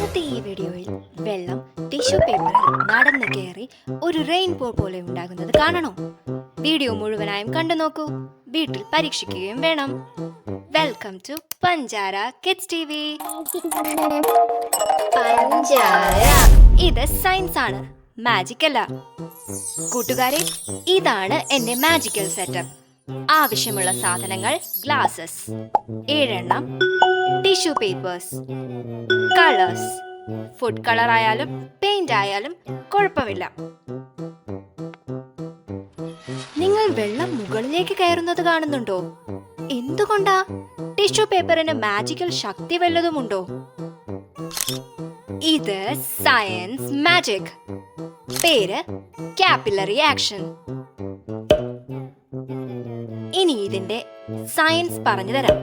ഇന്നത്തെ ഈ വീഡിയോയിൽ വെള്ളം ടിഷ്യൂ പേപ്പറിൽ നടന്നു കയറി ഒരു റെയിൻബോ പോലെ ഉണ്ടാകുന്നത് കാണണോ? വീഡിയോ മുഴുവനായും കണ്ടു നോക്കൂ, വീട്ടിൽ പരീക്ഷിക്കുകയും വേണം. വെൽക്കം ടു പഞ്ചാര കിഡ്സ് ടിവി. പഞ്ചാര, ഇത് സയൻസ് ആണ്, മാജിക് അല്ല. കൂട്ടുകാരെ, ഇതാണ് എന്റെ മാജിക്കൽ സെറ്റപ്പ്. ആവശ്യമുള്ള സാധനങ്ങൾ: ഗ്ലാസസ് 7 എണ്ണം, tissue papers, colours, food colour ആയാലും പെയിന്റ് ആയാലും കുഴപ്പമില്ല. നിങ്ങൾ വെള്ളം മുകളിലേക്ക് കയറുന്നത് കാണുന്നുണ്ടോ? എന്തുകൊണ്ടാ? ടിഷ്യൂ പേപ്പറിന് മാജിക്കൽ ശക്തി വല്ലതുമുണ്ടോ? ഇത് സയൻസ് മാജിക്. പേര് കാപ്പിലറി ആക്ഷൻ. ഇനി ഇതിന്റെ സയൻസ് പറഞ്ഞു തരാം.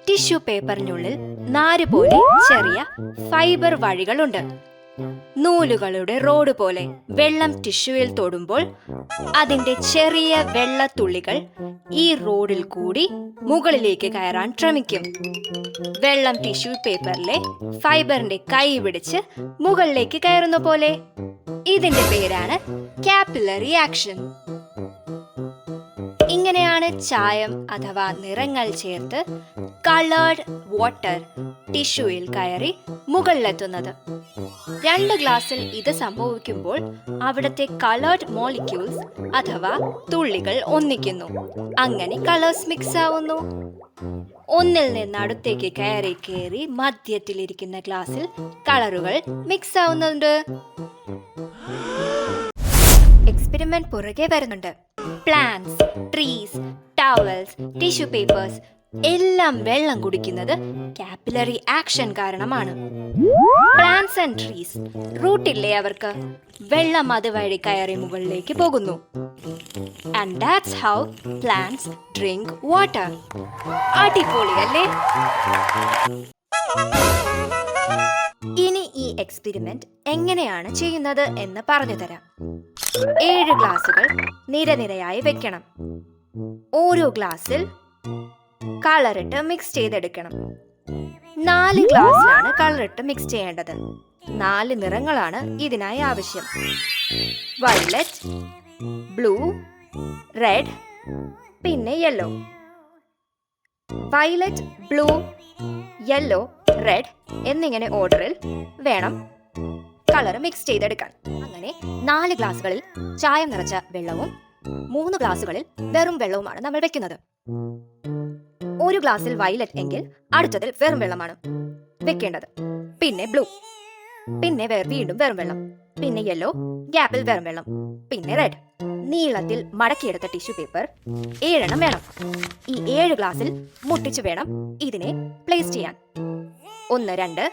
ടിഷ്യൂ പേപ്പറിനുള്ളിൽ നാര് പോലെ ചെറിയ ഫൈബർ വഴികളുണ്ട്. നൂലുകളുടെ റോഡ് പോലെ വെള്ളം ടിഷ്യൂവിൽ തൊടുമ്പോൾ അതിന്റെ ചെറിയ വെള്ളത്തുള്ളികൾ ഈ റോഡിൽ കൂടി മുകളിലേക്ക് കയറാൻ ശ്രമിക്കും. വെള്ളം ടിഷ്യൂ പേപ്പറിലെ ഫൈബറിന്റെ കൈ പിടിച്ച് മുകളിലേക്ക് കയറുന്ന പോലെ. ഇതിന്റെ പേരാണ് കാപ്പിലറി ആക്ഷൻ. ഇങ്ങനെയാണ് ചായം അഥവാ നിറങ്ങൾ ചേർത്ത് കളേർഡ് വാട്ടർ ടിഷ്യൂയിൽ കയറി മുകളിലെത്തുന്നത്. 2 ഗ്ലാസ്സിൽ ഇത് സംഭവിക്കുമ്പോൾ അവിടുത്തെ കളേർഡ് മോളിക്യൂൾസ് അഥവാ തുള്ളികൾ ഒന്നിക്കുന്നു. അങ്ങനെ കളേഴ്സ് മിക്സ് ആവുന്നു. ഒന്നിൽ നിന്ന് അടുത്തേക്ക് കയറി മധ്യത്തിലിരിക്കുന്ന ഗ്ലാസ്സിൽ കളറുകൾ മിക്സ് ആവുന്നുണ്ട്. എക്സ്പെരിമെന്റ് പുറകെ വരുന്നുണ്ട്. Plants, trees, towels, tissue papers എല്ലാം വെള്ളം കുടിക്കുന്നത് കാപ്പിലറി ആക്ഷൻ കാരണമാണ്. പ്ലാന്റ്സ് ആൻഡ് ട്രീസ്, റൂട്ടില്ലേ അവർക്ക്, വെള്ളം അതുവഴി കയറി മുകളിലേക്ക് പോകുന്നു. And that's how plants drink water. അടിപൊളിയല്ലേ? ഇനി ഈ എക്സ്പെരിമെന്റ് എങ്ങനെയാണ് ചെയ്യുന്നത് എന്ന് പറഞ്ഞു തരാം. 7 ഗ്ലാസുകൾ നിരനിരയായി വെക്കണം. ഓരോ ഗ്ലാസ്സിൽ കളറിട്ട് മിക്സ് ചെയ്തെടുക്കണം. 4 ഗ്ലാസ്സിലാണ് കളറിട്ട് മിക്സ് ചെയ്യേണ്ടത്. 4 നിറങ്ങളാണ് ഇതിനായി ആവശ്യം: വയലറ്റ്, ബ്ലൂ, റെഡ്, പിന്നെ yellow. Violet, blue, yellow, red എന്നിങ്ങനെ ഓർഡറിൽ വേണം കളർ മിക്സ് ചെയ്തെടുക്കാൻ. അങ്ങനെ 4 ഗ്ലാസുകളിൽ ചായം നിറച്ച വെള്ളവും 3 ഗ്ലാസുകളിൽ വെറും വെള്ളവുമാണ് നമ്മൾ വെക്കുന്നത്. ഒരു ഗ്ലാസ്സിൽ വയലറ്റ് എങ്കിൽ അടുത്തതിൽ വെറും വെള്ളമാണ് വെക്കേണ്ടത്. പിന്നെ ബ്ലൂ, പിന്നെ വീണ്ടും വെറും വെള്ളം, പിന്നെ യെല്ലോ, ഗ്യാപ്പിൽ വെറും വെള്ളം, പിന്നെ റെഡ്. നീളത്തിൽ മടക്കിയെടുത്ത ടിഷ്യൂ പേപ്പർ 7 എണ്ണം വേണം. ഈ 7 ഗ്ലാസ്സിൽ മുട്ടിച്ച് വേണം ഇതിനെ പ്ലേസ് ചെയ്യാൻ. 1 2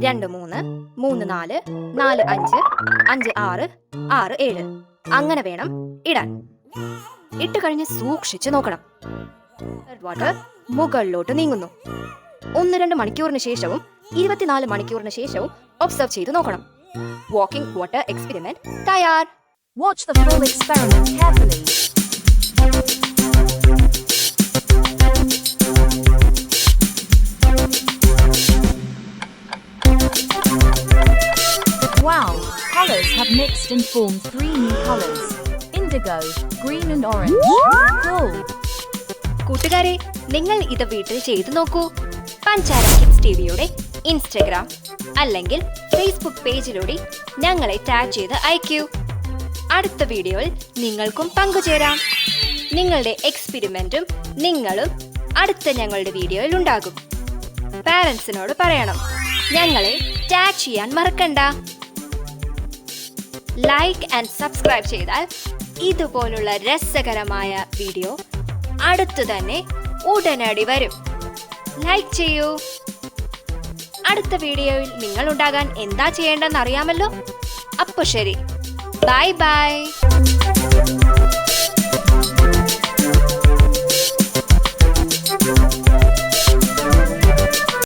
2 3 3 4 4 5 5 6 6 7 അങ്ങനെ വേണം ഇടാൻ. ഇട്ട് കഴിഞ്ഞ് സൂക്ഷിച്ച് നോക്കണം. വാട്ടർ മുകളിലോട്ട് നീങ്ങുന്നു. 1-2 മണിക്കൂറിന് ശേഷവും 24 മണിക്കൂറിന് ശേഷവും ഒബ്സർവ് ചെയ്ത് നോക്കണം. വാക്കിംഗ് വാട്ടർ എക്സ്പെരിമെന്റ് തയ്യാർ. Watch the full experiment carefully. Wow, colors have mixed and formed 3 new colors: indigo, green and orange. Cool. കൂട്ടുകാരെ, നിങ്ങൾ ഇത് വീട്ടിൽ ചെയ്തു നോക്കൂ. പഞ്ചാര കിഡ്സ് ടിവിയുടെ ഇൻസ്റ്റഗ്രാം അല്ലെങ്കിൽ ഫേസ്ബുക്ക് പേജിലൂടെ ഞങ്ങളെ ടാഗ് ചെയ്ത് അയക്കൂ. അടുത്ത വീഡിയോയിൽ നിങ്ങൾക്കും പങ്കുചേരാം. നിങ്ങളുടെ എക്സ്പെരിമെന്റും നിങ്ങളും അടുത്ത ഞങ്ങളുടെ വീഡിയോയിൽ ഉണ്ടാകും. പാരന്റ്സിനോട് പറയണം, ഞങ്ങളെ ടാഗ് ചെയ്യാൻ മറക്കണ്ട. ലൈക്ക് ആൻഡ് സബ്സ്ക്രൈബ് ചെയ്താൽ ഇതുപോലുള്ള രസകരമായ വീഡിയോ അടുത്തു തന്നെ ഉടനടി വരും. ലൈക്ക് ചെയ്യൂ. അടുത്ത വീഡിയോയിൽ നിങ്ങൾ ഉണ്ടാകാൻ എന്താ ചെയ്യേണ്ടെന്ന് അറിയാമല്ലോ. അപ്പൊ ശരി, ബൈ ബൈ.